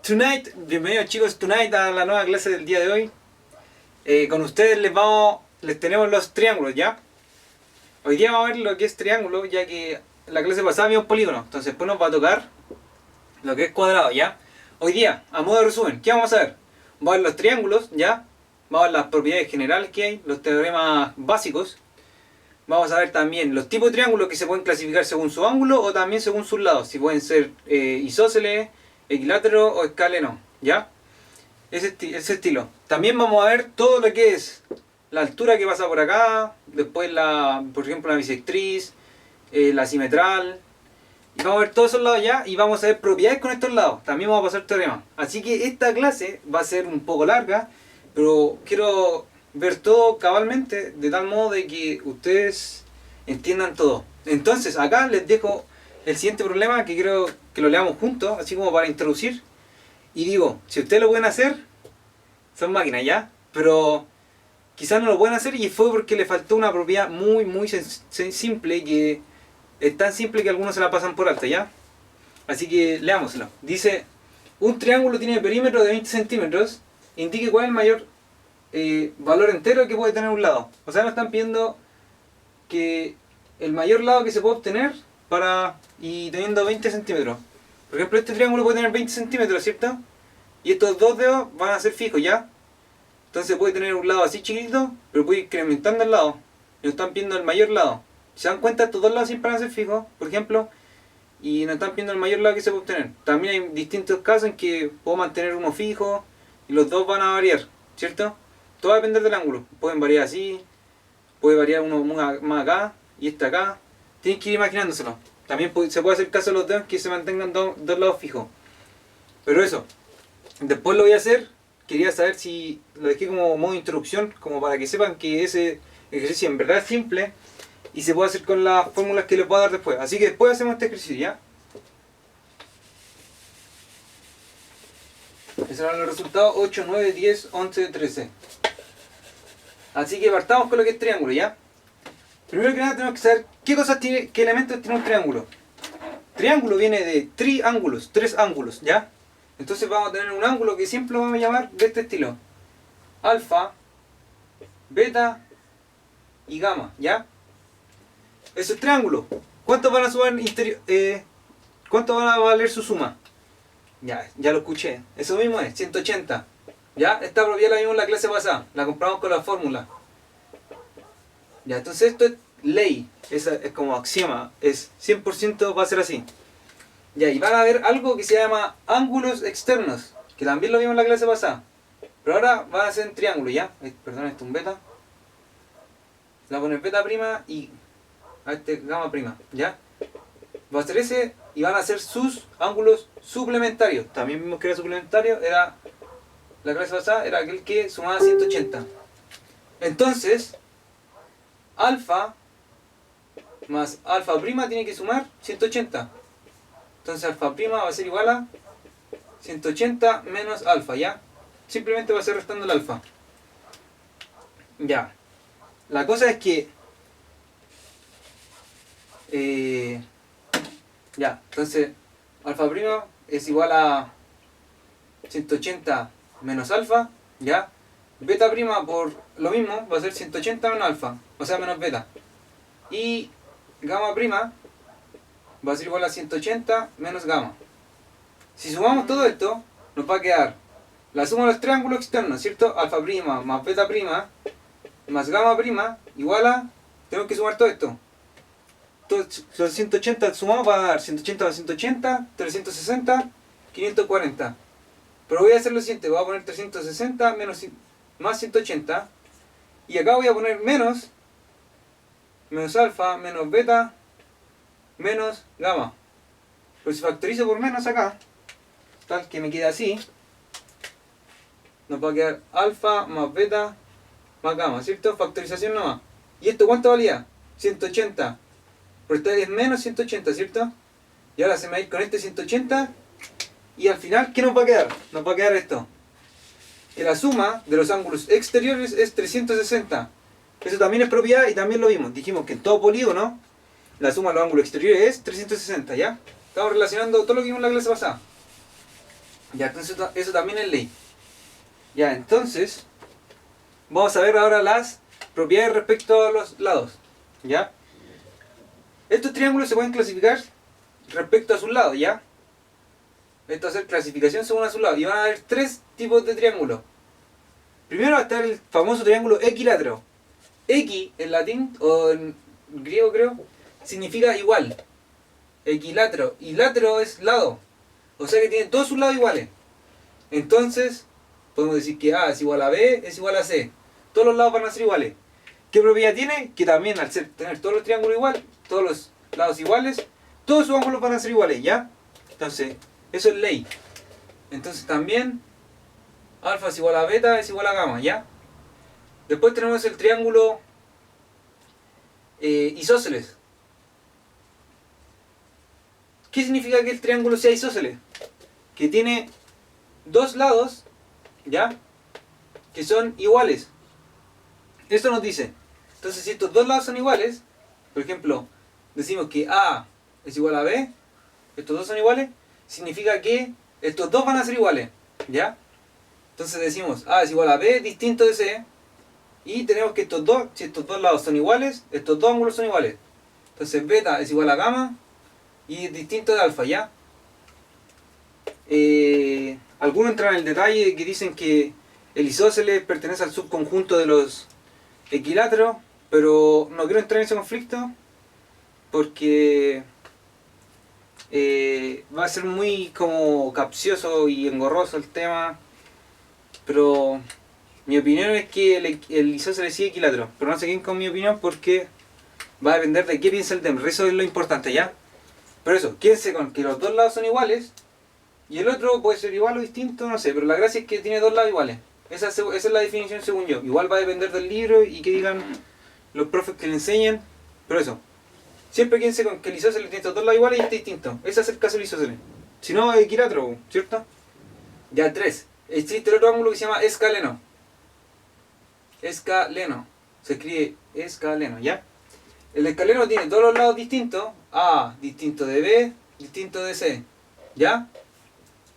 Tonight, bienvenidos chicos, Tonight a la nueva clase del día de hoy. Con ustedes les tenemos los triángulos, ¿ya? Hoy día vamos a ver lo que es triángulo, ya que la clase pasada vimos polígono, entonces después nos va a tocar lo que es cuadrado, ¿ya? Hoy día, a modo de resumen, ¿qué vamos a ver? Vamos a ver los triángulos, ¿ya? Vamos a ver las propiedades generales que hay, los teoremas básicos. Vamos a ver también los tipos de triángulos que se pueden clasificar según su ángulo o también según sus lados, si pueden ser isósceles, equilátero o escaleno, ¿ya? Ese estilo. También vamos a ver todo lo que es la altura que pasa por acá, después por ejemplo la bisectriz, la simetral, y vamos a ver todos esos lados ya y vamos a ver propiedades con estos lados. También vamos a pasar teoremas. Así que esta clase va a ser un poco larga, pero quiero ver todo cabalmente de tal modo de que ustedes entiendan todo. Entonces acá les dejo el siguiente problema que quiero que lo leamos juntos, así como para introducir. Y digo, si ustedes lo pueden hacer, son máquinas ya, pero quizás no lo pueden hacer y fue porque le faltó una propiedad muy simple, que es tan simple que algunos se la pasan por alto, ¿ya? Así que leámoslo. Dice, un triángulo tiene perímetro de 20 centímetros, indique cuál es el mayor valor entero que puede tener un lado. O sea, nos están pidiendo que el mayor lado que se puede obtener y teniendo 20 centímetros. Por ejemplo, este triángulo puede tener 20 centímetros, ¿cierto? Y estos dos dedos van a ser fijos, ¿ya? Entonces puede tener un lado así chiquitito, pero puede ir incrementando el lado. Y nos están pidiendo el mayor lado. Si se dan cuenta, estos dos lados siempre van a ser fijos, por ejemplo, y nos están pidiendo el mayor lado que se puede obtener. También hay distintos casos en que puedo mantener uno fijo y los dos van a variar, ¿cierto? Todo va a depender del ángulo. Pueden variar así, puede variar uno más acá y este acá. Tienen que ir imaginándoselo. También se puede hacer caso de los dedos que se mantengan dos lados fijos. Pero eso, después lo voy a hacer. Quería saber si lo dejé como modo introducción, como para que sepan que ese ejercicio en verdad es simple y se puede hacer con las fórmulas que les voy a dar después. Así que después hacemos este ejercicio, ¿ya? Esos serán los resultados 8, 9, 10, 11, 13. Así que partamos con lo que es triángulo, ¿ya? Primero que nada tenemos que saber qué elementos tiene un triángulo. Triángulo viene de triángulos, tres ángulos, ¿ya? Entonces vamos a tener un ángulo que siempre lo vamos a llamar de este estilo. Alfa, beta y gamma, ¿ya? Eso es triángulo. ¿Cuánto van a sumar cuánto van a valer su suma? Ya lo escuché. Eso mismo es, 180. ¿Ya? Esta propiedad la vimos en la clase pasada. La compramos con la fórmula. Ya, entonces esto es ley. Es como axioma. Es 100% va a ser así. Ya, y van a ver algo que se llama ángulos externos. Que también lo vimos en la clase pasada. Pero ahora van a ser en triángulo, ¿ya? Perdón, esto es un beta. Le voy a poner beta prima y a este gamma prima, ¿ya? Va a ser ese y van a ser sus ángulos suplementarios. También vimos que era suplementario, la clase pasada era aquel que sumaba 180. Entonces, alfa más alfa prima tiene que sumar 180. Entonces alfa prima va a ser igual a 180 menos alfa, ¿ya? Simplemente va a ser restando el alfa. Ya. La cosa es que ya, entonces alfa prima es igual a 180 menos alfa, ¿ya? Beta prima por lo mismo va a ser 180 menos alfa, o sea menos beta. Y gamma prima va a ser igual a 180 menos gamma. Si sumamos todo esto, nos va a quedar la suma de los triángulos externos, ¿cierto? Alfa prima más beta prima más gamma prima igual a... Tenemos que sumar todo esto. Los 180 sumamos va a dar 180 más 180, 360, 540. Pero voy a hacer lo siguiente, voy a poner 360 más 180. Y acá voy a poner menos alfa, menos beta, menos gamma. Pero si factorizo por menos acá, tal que me queda así, nos va a quedar alfa más beta más gamma, ¿cierto? Factorización nomás. ¿Y esto cuánto valía? 180. Pero esta es menos 180, ¿cierto? Y ahora se me va a ir con este 180. Y al final, ¿qué nos va a quedar? Nos va a quedar esto. Que la suma de los ángulos exteriores es 360. Eso también es propiedad y también lo vimos. Dijimos que en todo polígono, la suma de los ángulos exteriores es 360, ¿ya? Estamos relacionando todo lo que vimos en la clase pasada. Ya, entonces eso también es ley. Ya, entonces vamos a ver ahora las propiedades respecto a los lados. ¿Ya? Estos triángulos se pueden clasificar respecto a sus lados, ¿ya? Esto va a ser clasificación según a sus lados. Y van a haber tres tipos de triángulos. Primero va a estar el famoso triángulo equilátero. X en latín, o en griego creo, significa igual. Equilátero. Y látero es lado. O sea que tiene todos sus lados iguales. Entonces, podemos decir que A es igual a B, es igual a C. Todos los lados van a ser iguales. ¿Qué propiedad tiene? Que también al tener todos los triángulos iguales, todos los lados iguales, todos sus ángulos van a ser iguales, ¿ya? Entonces, eso es ley. Entonces también, alfa es igual a beta es igual a gamma, ¿ya? Después tenemos el triángulo isósceles. ¿Qué significa que el triángulo sea isósceles? Que tiene dos lados, ¿ya? Que son iguales. Esto nos dice, entonces si estos dos lados son iguales, por ejemplo, decimos que A es igual a B, estos dos son iguales, significa que estos dos van a ser iguales, ¿ya? Entonces decimos A es igual a B distinto de C, y tenemos que si estos dos lados son iguales, estos dos ángulos son iguales. Entonces beta es igual a gamma, y es distinto de alfa, ¿ya? Algunos entran en el detalle que dicen que el isósceles pertenece al subconjunto de los equiláteros, pero no quiero entrar en ese conflicto porque va a ser muy como capcioso y engorroso el tema, pero mi opinión es que el isósceles sí es equilátero, pero no sé quién con mi opinión porque va a depender de qué piensa el tema, eso es lo importante, ¿ya? Pero eso, quédense con que los dos lados son iguales y el otro puede ser igual o distinto, no sé, pero la gracia es que tiene dos lados iguales. Esa es la definición según yo. Igual va a depender del libro y que digan los profes que le enseñen. Pero eso. Siempre quédense con que el isósceles tiene estos dos lados iguales y este distinto. Ese es el caso del isósceles. Si no, es equilátero, ¿cierto? Ya, 3. Existe el otro ángulo que se llama escaleno. Escaleno. Se escribe escaleno, ¿ya? El escaleno tiene todos los lados distintos. A distinto de B, distinto de C. ¿Ya?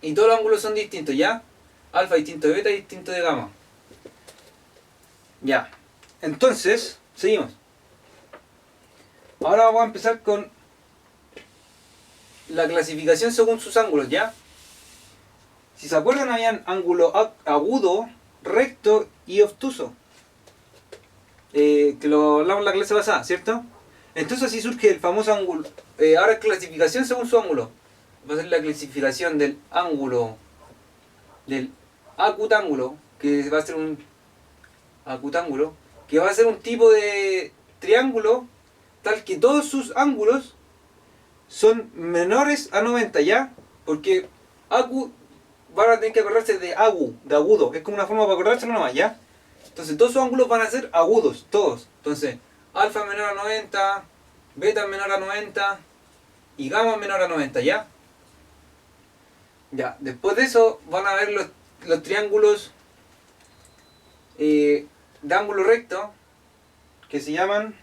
Y todos los ángulos son distintos, ¿ya? Alfa distinto de beta y distinto de gamma. Ya. Entonces, seguimos. Ahora vamos a empezar con la clasificación según sus ángulos, ¿ya? Si se acuerdan, habían ángulo agudo, recto y obtuso. Que lo hablamos en la clase pasada, ¿cierto? Entonces así surge el famoso ángulo. Ahora es clasificación según su ángulo. Va a ser la clasificación del ángulo del acutángulo, que va a ser un acutángulo, que va a ser un tipo de triángulo tal que todos sus ángulos son menores a 90, ¿ya? Porque acu van a tener que acordarse de agudo, es como una forma para acordarse nomás, ¿ya? Entonces todos sus ángulos van a ser agudos, todos. Entonces, alfa menor a 90, beta menor a 90 y gamma menor a 90, ¿ya? Ya, después de eso van a ver los triángulos de ángulo recto que se llaman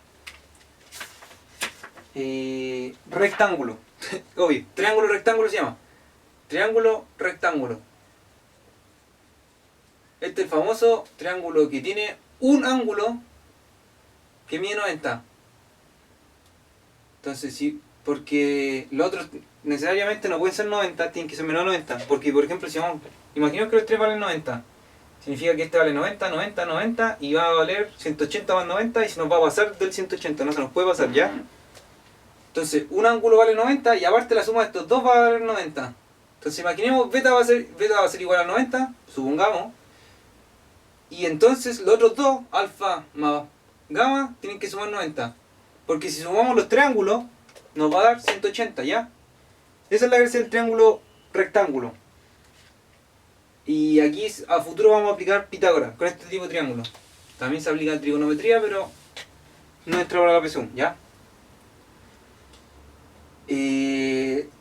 rectángulo. Obvio, triángulo rectángulo se llama. Triángulo rectángulo. Este es el famoso triángulo que tiene un ángulo que mide 90. Entonces sí, porque los otros necesariamente no pueden ser 90, tienen que ser menos de 90. Porque por ejemplo, si vamos, imaginemos que los tres valen 90. Significa que este vale 90, 90, 90 y va a valer 180 más 90 y se nos va a pasar del 180, no se nos puede pasar, ¿ya? Entonces, un ángulo vale 90 y aparte la suma de estos dos va a valer 90. Entonces, imaginemos beta va a ser igual a 90, supongamos. Y entonces los otros dos, alfa más gamma, tienen que sumar 90. Porque si sumamos los triángulos, nos va a dar 180, ¿ya? Esa es la gracia del triángulo rectángulo. Y aquí a futuro vamos a aplicar Pitágoras con este tipo de triángulo. También se aplica en trigonometría, pero no entra para la PSU, ¿ya?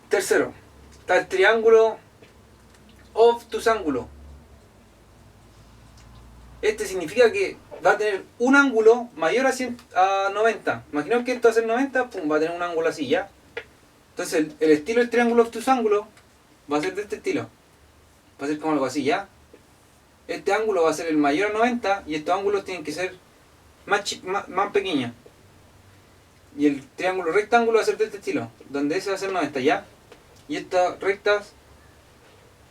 Tercero, está el triángulo obtusángulo. Este significa que va a tener un ángulo mayor a 90. Imaginemos que esto va a ser 90, pum, va a tener un ángulo así, ¿ya? Entonces el estilo del triángulo obtus ángulo va a ser de este estilo. Va a ser como algo así, ¿ya? Este ángulo va a ser el mayor a 90 y estos ángulos tienen que ser más pequeños. Y el triángulo rectángulo va a ser de este estilo, donde ese va a ser 90, ¿ya? Y estas rectas,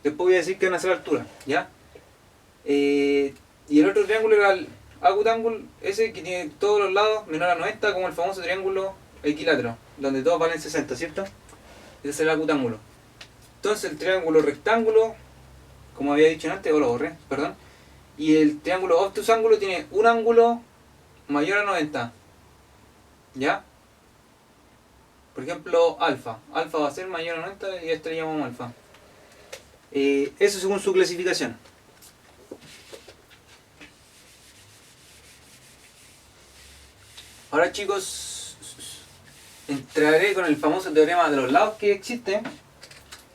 después voy a decir que van a ser altura, ¿ya? Y el otro triángulo era el acutángulo, ese que tiene todos los lados menor a 90, como el famoso triángulo equilátero, donde todos valen 60, ¿cierto? Ese es el acutángulo. Entonces el triángulo rectángulo, como había dicho antes, o lo borré, perdón. Y el triángulo obtus ángulo tiene un ángulo mayor a 90, ¿ya? Por ejemplo, alfa. Alfa va a ser mayor a 90 y a esto le llamamos alfa. Eso según su clasificación. Ahora, chicos, entraré con el famoso teorema de los lados que existe.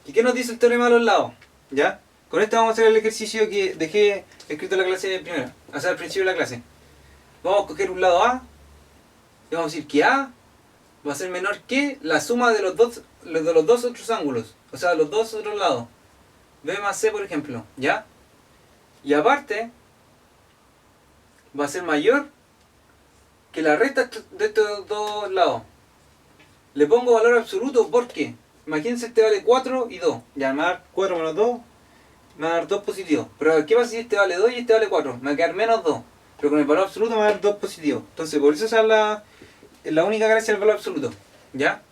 ¿Y qué nos dice el teorema de los lados? ¿Ya? Con esto vamos a hacer el ejercicio que dejé escrito en la clase primera, o sea, al principio de la clase. Vamos a coger un lado A y vamos a decir que A va a ser menor que la suma de los dos otros ángulos, o sea, los dos otros lados. B más C, por ejemplo, ¿ya? Y aparte, va a ser mayor que la resta de estos dos lados. Le pongo valor absoluto porque, imagínense, este vale 4 y 2. Ya, me va a dar 4 menos 2, me va a dar 2 positivos. Pero ¿qué pasa si este vale 2 y este vale 4? Me va a quedar menos 2. Pero con el valor absoluto me va a dar 2 positivos. Entonces, por eso esa es la única gracia del valor absoluto. ¿Ya?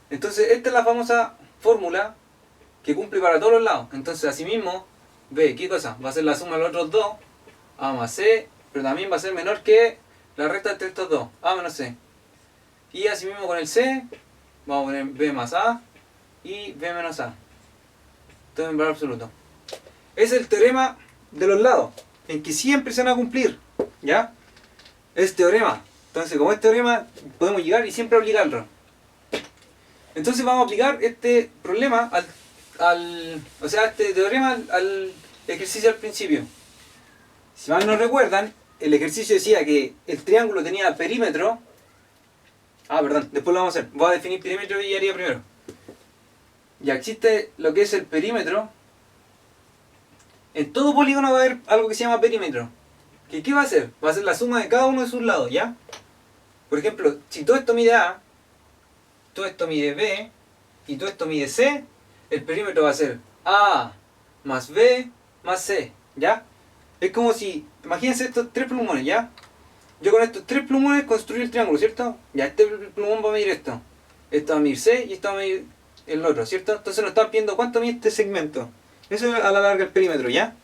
Entonces, esta es la famosa fórmula que cumple para todos los lados. Entonces, asimismo, B, ¿qué cosa? Va a ser la suma de los otros dos, A más C, pero también va a ser menor que la resta entre estos dos, A menos C. Y asimismo con el C, vamos a poner B más A y B menos A. Todo en valor absoluto. Es el teorema de los lados, en que siempre se van a cumplir. ¿Ya? Es teorema. Entonces, como es teorema, podemos llegar y siempre aplicarlo. Entonces vamos a aplicar este problema o sea, este teorema al ejercicio al principio. Si mal no recuerdan, el ejercicio decía que el triángulo tenía perímetro. Perdón, después lo vamos a hacer. Voy a definir perímetro y área primero. Ya existe lo que es el perímetro. En todo polígono va a haber algo que se llama perímetro. ¿Qué va a ser? Va a ser la suma de cada uno de sus lados, ¿ya? Por ejemplo, si todo esto mide A, todo esto mide B y todo esto mide C, el perímetro va a ser A más B más C, ¿ya? Es como si, imagínense estos tres plumones, ¿ya? Yo con estos tres plumones construí el triángulo, ¿cierto? Ya, este plumón va a medir esto. Esto va a medir C y esto va a medir el otro, ¿cierto? Entonces nos están pidiendo cuánto mide este segmento. Eso es a la larga el perímetro, ¿ya?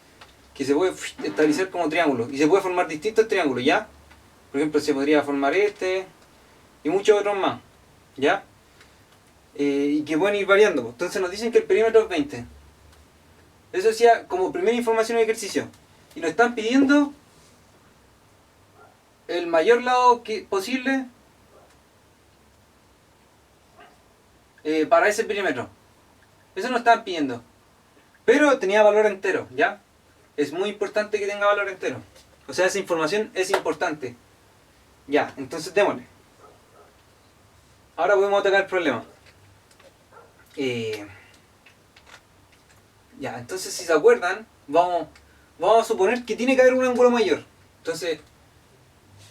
Que se puede estabilizar como triángulo. Y se puede formar distintos triángulos, ¿ya? Por ejemplo, se podría formar este y muchos otros más, ¿ya? Y que pueden ir variando. Entonces nos dicen que el perímetro es 20. Eso decía como primera información de ejercicio. Y nos están pidiendo el mayor lado posible para ese perímetro. Eso nos están pidiendo. Pero tenía valor entero, ¿ya? Es muy importante que tenga valor entero. O sea, esa información es importante. Ya, entonces démosle. Ahora podemos atacar el problema. Ya, entonces si se acuerdan, vamos a suponer que tiene que haber un ángulo mayor. Entonces,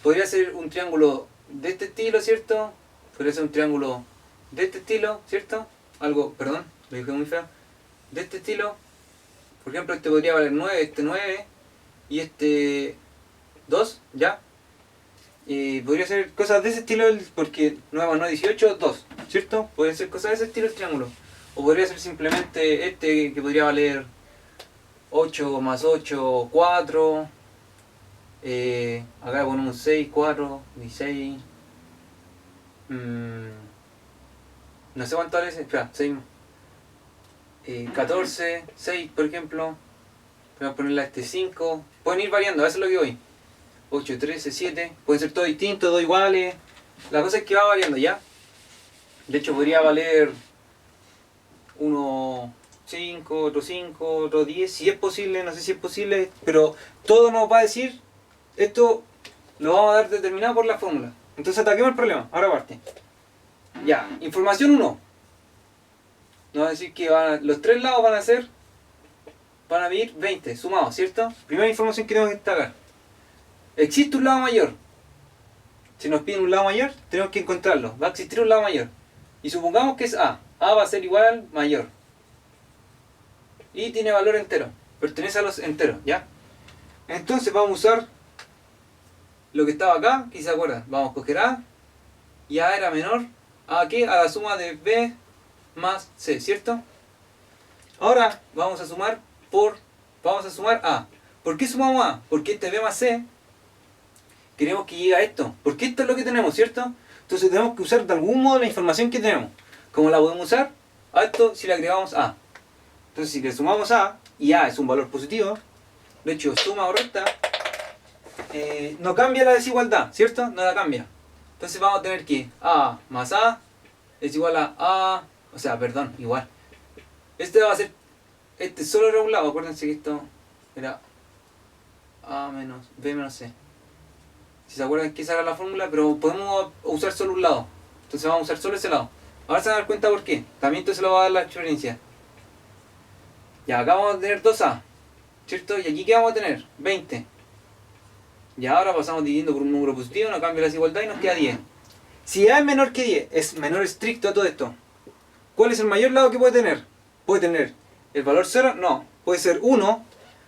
podría ser un triángulo de este estilo, ¿cierto? Podría ser un triángulo de este estilo, ¿cierto? Algo, perdón, lo dije muy feo. De este estilo. Por ejemplo, este podría valer 9, este 9 y este 2, ¿ya? Y podría ser cosas de ese estilo, porque 9 más 9, 18, 2, ¿cierto? Podría ser cosas de ese estilo el triángulo. O podría ser simplemente este que podría valer 8 más 8, 4. Acá ponemos 6, 4, 16. No sé cuánto vale ese. Espera, 6. 14, 6 por ejemplo. Voy a ponerle a este 5. Pueden ir variando, eso es lo que voy. 8, 13, 7. Pueden ser todos distintos, todos iguales. La cosa es que va variando, ¿ya? De hecho podría valer uno 5, otro 5, otro 10. Si es posible, no sé si es posible. Pero todo nos va a decir. Esto lo vamos a dar determinado por la fórmula. Entonces ataquemos el problema. Ahora parte. Ya, información 1. nos va a decir que los tres lados van a medir 20 sumados, ¿cierto? Primera información que tenemos que destacar. Existe un lado mayor. Si nos piden un lado mayor, tenemos que encontrarlo. Va a existir un lado mayor. Y supongamos que es A. A va a ser igual al mayor. Y tiene valor entero. Pertenece a los enteros, ¿ya? Entonces vamos a usar lo que estaba acá, que se acuerdan. Vamos a coger A. Y A era menor. ¿A qué? A la suma de B más C, ¿cierto? Ahora vamos a sumar A. ¿Por qué sumamos A? Porque este B más C queremos que llegue a esto. Porque esto es lo que tenemos, ¿cierto? Entonces tenemos que usar de algún modo la información que tenemos. ¿Cómo la podemos usar? A esto si le agregamos A. Entonces si le sumamos A, y A es un valor positivo, de hecho suma o resta, no cambia la desigualdad, ¿cierto? No la cambia. Entonces vamos a tener que A más A es igual a, o sea, perdón, igual. Este va a ser, solo era un lado, acuérdense que esto era A menos B menos C. Si se acuerdan que esa era la fórmula, pero podemos usar solo un lado. Entonces vamos a usar solo ese lado. Ahora se van a dar cuenta por qué. También entonces lo va a dar la experiencia. Ya, acá vamos a tener 2A, ¿cierto? Y aquí ¿qué vamos a tener? 20. Y ahora pasamos dividiendo por un número positivo, no cambia la desigualdad y nos queda 10. Si A es menor que 10, es menor estricto a todo esto, ¿cuál es el mayor lado que puede tener? ¿Puede tener el valor 0? No. Puede ser 1,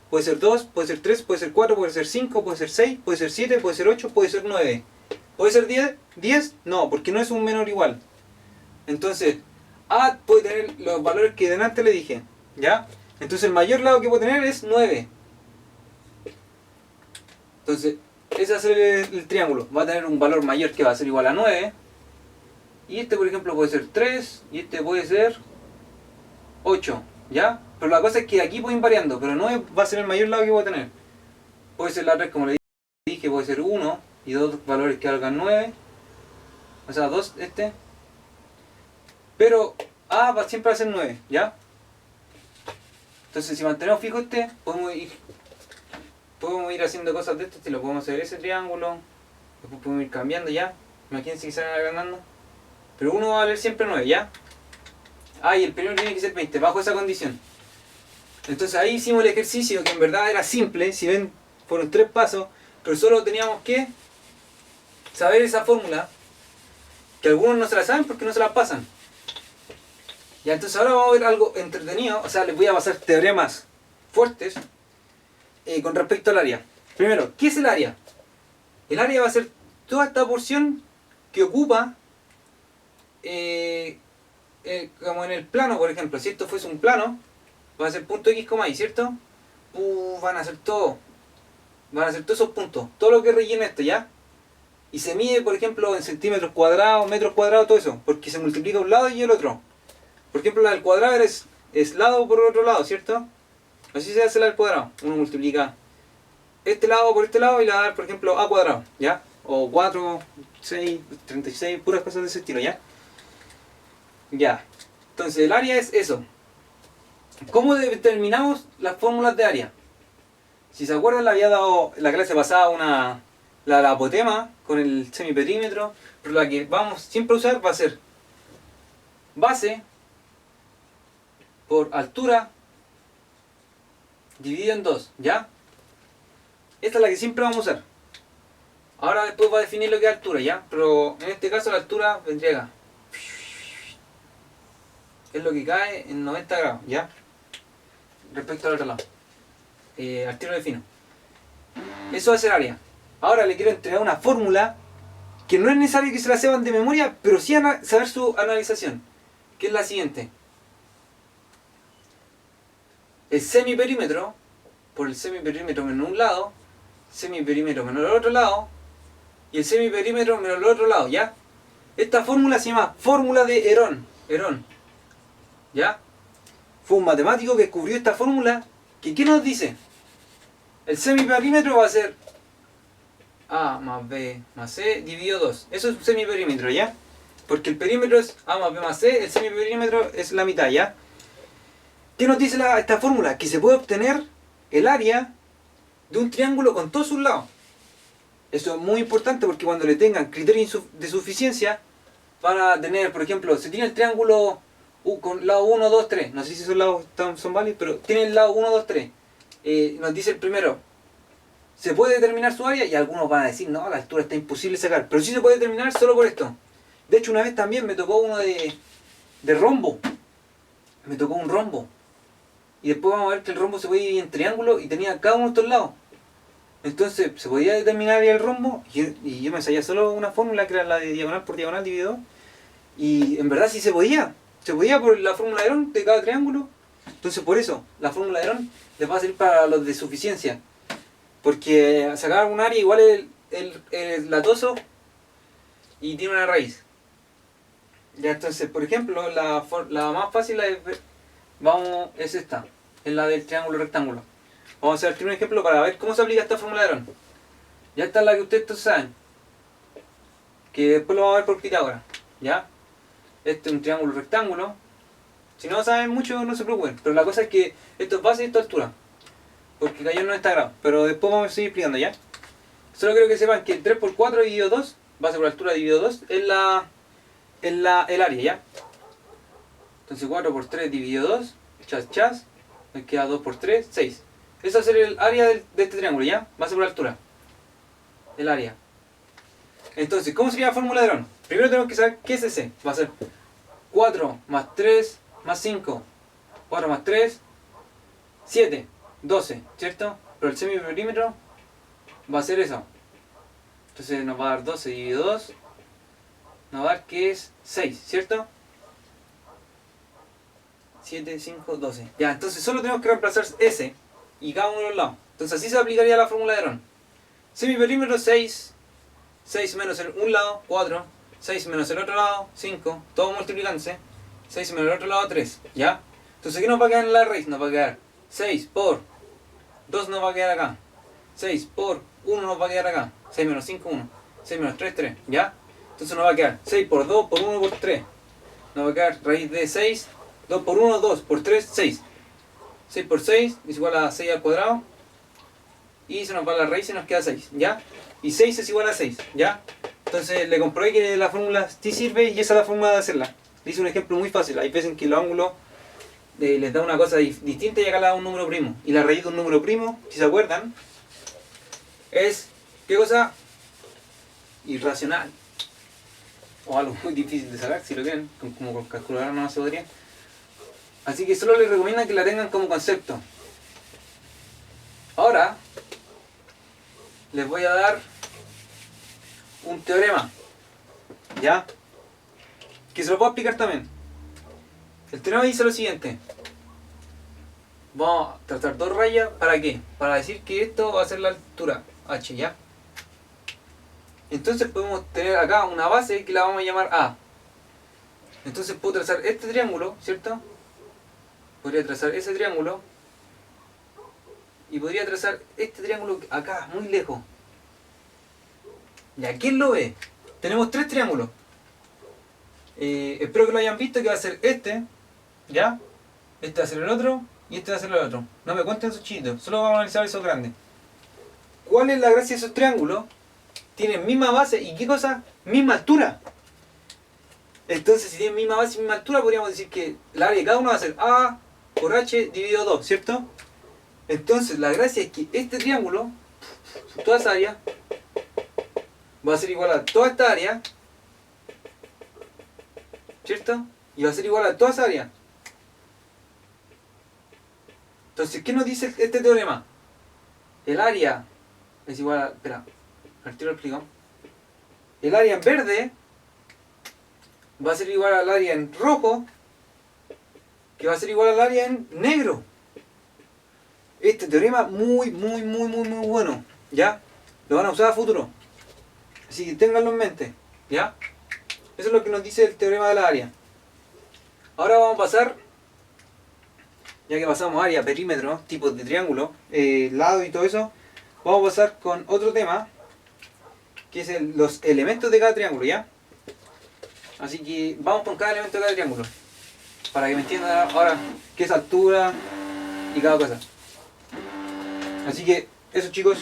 puede ser 2, puede ser 3, puede ser 4, puede ser 5, puede ser 6, puede ser 7, puede ser 8, puede ser 9. ¿Puede ser 10? ¿10? No, porque no es un menor igual. Entonces, A puede tener los valores que delante le dije, ¿ya? Entonces el mayor lado que puede tener es 9. Entonces, ese va a ser el triángulo. Va a tener un valor mayor que va a ser igual a 9. Y este, por ejemplo, puede ser 3. Y este puede ser 8. ¿Ya? Pero la cosa es que aquí pueden ir variando. Pero 9 va a ser el mayor lado que voy a tener. Puede ser la 3, como le dije, puede ser 1. Y dos valores que valgan 9. O sea, 2 este. Pero A siempre va a ser 9. ¿Ya? Entonces, si mantenemos fijo este, podemos ir haciendo cosas de esto. Si lo podemos hacer ese triángulo, después podemos ir cambiando ya. Imagínense que se van agrandando. Pero uno va a valer siempre 9, ¿ya? Ah, y el primero tiene que ser 20, bajo esa condición. Entonces ahí hicimos el ejercicio, que en verdad era simple. Si ven, fueron 3 pasos. Pero solo teníamos que saber esa fórmula, que algunos no se la saben porque no se la pasan. Ya, entonces ahora vamos a ver algo entretenido. O sea, les voy a pasar teoremas fuertes con respecto al área. Primero, ¿qué es el área? El área va a ser toda esta porción que ocupa, como en el plano, por ejemplo. Si esto fuese un plano, va a ser punto X, Y, ¿cierto? Van a ser todos esos puntos. Todo lo que rellena esto, ¿ya? Y se mide, por ejemplo, en centímetros cuadrados, metros cuadrados, todo eso. Porque se multiplica un lado y el otro. Por ejemplo, la del cuadrado es lado por otro lado, ¿cierto? Así se hace la del cuadrado. Uno multiplica este lado por este lado y le va a dar, por ejemplo, A cuadrado, ¿ya? O 4, 6, 36, puras cosas de ese estilo, ¿ya? Ya. Entonces, el área es eso. ¿Cómo determinamos las fórmulas de área? Si se acuerdan, le había dado en la clase pasada la apotema con el semiperímetro, pero la que vamos siempre a usar va a ser base por altura dividido en 2, ¿ya? Esta es la que siempre vamos a usar. Ahora después va a definir lo que es altura, ¿ya? Pero en este caso la altura vendría acá. Es lo que cae en 90 grados, ¿ya? Respecto al otro lado. Al tiro de fino. Eso va a ser área. Ahora le quiero entregar una fórmula que no es necesario que se la sepan de memoria, pero sí saber su analización. Que es la siguiente. El semiperímetro, por el semiperímetro menos un lado, semiperímetro menos el otro lado, y el semiperímetro menos el otro lado, ¿ya? Esta fórmula se llama fórmula de Herón. ¿Ya? Fue un matemático que descubrió esta fórmula, que ¿qué nos dice? El semiperímetro va a ser A más B más C dividido 2. Eso es un semiperímetro, ¿ya? Porque el perímetro es A más B más C, el semiperímetro es la mitad, ¿ya? ¿Qué nos dice esta fórmula? Que se puede obtener el área de un triángulo con todos sus lados. Eso es muy importante porque cuando le tengan criterios de suficiencia, van a tener, por ejemplo, si tiene el triángulo con lado 1, 2, 3. No sé si esos lados son válidos, pero tiene el lado 1, 2, 3. Nos dice el primero, ¿se puede determinar su área? Y algunos van a decir, no, la altura está imposible sacar. Pero sí se puede determinar solo por esto. De hecho, una vez también me tocó uno de rombo. Me tocó un rombo. Y después vamos a ver que el rombo se puede dividir en triángulo y tenía cada uno de estos lados. Entonces se podía determinar el rombo y yo me ensayé solo una fórmula que era la de diagonal por diagonal dividido. Y en verdad sí se podía. Se podía por la fórmula de Herón de cada triángulo. Entonces por eso la fórmula de Herón les va a servir para los de suficiencia. Porque sacar un área igual el latoso y tiene una raíz. Ya, entonces, por ejemplo, la más fácil es esta, es la del triángulo rectángulo. Vamos a hacer un ejemplo para ver cómo se aplica esta fórmula de Herón. Ya está la que ustedes todos saben, que después lo vamos a ver por Pitágoras. ¿Ya? Este es un triángulo rectángulo. Si no saben mucho, no se preocupen, pero la cosa es que esto es base y esto es altura, porque cayó en 90 grados, pero después vamos a seguir explicando, ¿ya? Solo quiero que sepan que 3 por 4 dividido 2, base por altura dividido 2, es el área, ¿ya? Entonces 4 por 3 dividido 2, chas, me queda 2 por 3, 6. Eso va a ser el área de este triángulo, ¿ya? Base por altura. El área. Entonces, ¿cómo sería la fórmula de Herón? Primero tenemos que saber qué es ese. Va a ser 4 más 3 más 5. 4 más 3, 7, 12, ¿cierto? Pero el semiperímetro va a ser eso. Entonces nos va a dar 12 dividido 2. Nos va a dar que es 6, ¿cierto? 7, 5, 12. Ya, entonces solo tenemos que reemplazar ese y cada uno de los lados. Entonces así se aplicaría la fórmula de Herón. Semiperímetro 6, 6 menos un lado, 4, 6 menos el otro lado, 5, todo multiplicándose, 6 menos el otro lado, 3, ¿ya? Entonces, ¿qué nos va a quedar en la raíz? Nos va a quedar 6 por 2 nos va a quedar acá, 6 por 1 nos va a quedar acá, 6 menos 5, 1, 6 menos 3, 3, ¿ya? Entonces nos va a quedar 6 por 2 por 1 por 3, nos va a quedar raíz de 6, 2 por 1, 2 por 3, 6, 6 por 6 es igual a 6 al cuadrado, y se nos va la raíz y nos queda 6, ¿ya? Y 6 es igual a 6, ¿ya? Entonces le comprobé que la fórmula sí sirve y esa es la forma de hacerla. Le hice un ejemplo muy fácil. Hay veces en que los ángulos les da una cosa distinta y acá le da un número primo. Y la raíz de un número primo, si se acuerdan, es, ¿qué cosa? Irracional. O algo muy difícil de sacar, si lo quieren, como con calculadora no se podría. Así que solo les recomiendan que la tengan como concepto. Ahora les voy a dar un teorema, ¿ya? Que se lo puedo explicar también. El teorema dice lo siguiente. Vamos a trazar dos rayas, ¿para qué? Para decir que esto va a ser la altura h, ¿ya? Entonces podemos tener acá una base que la vamos a llamar A. Entonces puedo trazar este triángulo, ¿cierto? Podría trazar ese triángulo. Y podría trazar este triángulo acá, muy lejos. ¿Ya? ¿Quién lo ve? Tenemos tres triángulos. Espero que lo hayan visto, que va a ser este, ¿ya? Este va a ser el otro y este va a ser el otro. No me cuenten esos chiquitos, solo vamos a analizar esos grandes. ¿Cuál es la gracia de esos triángulos? Tienen misma base y ¿qué cosa? Misma altura. Entonces, si tienen misma base y misma altura, podríamos decir que el área de cada uno va a ser A por H dividido 2, ¿cierto? Entonces, la gracia es que este triángulo, toda esa área, va a ser igual a toda esta área, ¿cierto? Y va a ser igual a toda esa área. Entonces, ¿qué nos dice este teorema? El área es igual a... Espera, al tiro lo explico. El área en verde va a ser igual al área en rojo, que va a ser igual al área en negro. Este teorema muy bueno, ¿ya? Lo van a usar a futuro. Así que ténganlo en mente, ¿ya? Eso es lo que nos dice el teorema de la área. Ahora vamos a pasar, ya que pasamos área, perímetro, tipos de triángulo, lado y todo eso, vamos a pasar con otro tema, que es los elementos de cada triángulo, ¿ya? Así que vamos con cada elemento de cada triángulo, para que me entiendan ahora qué es altura y cada cosa. Así que eso, chicos.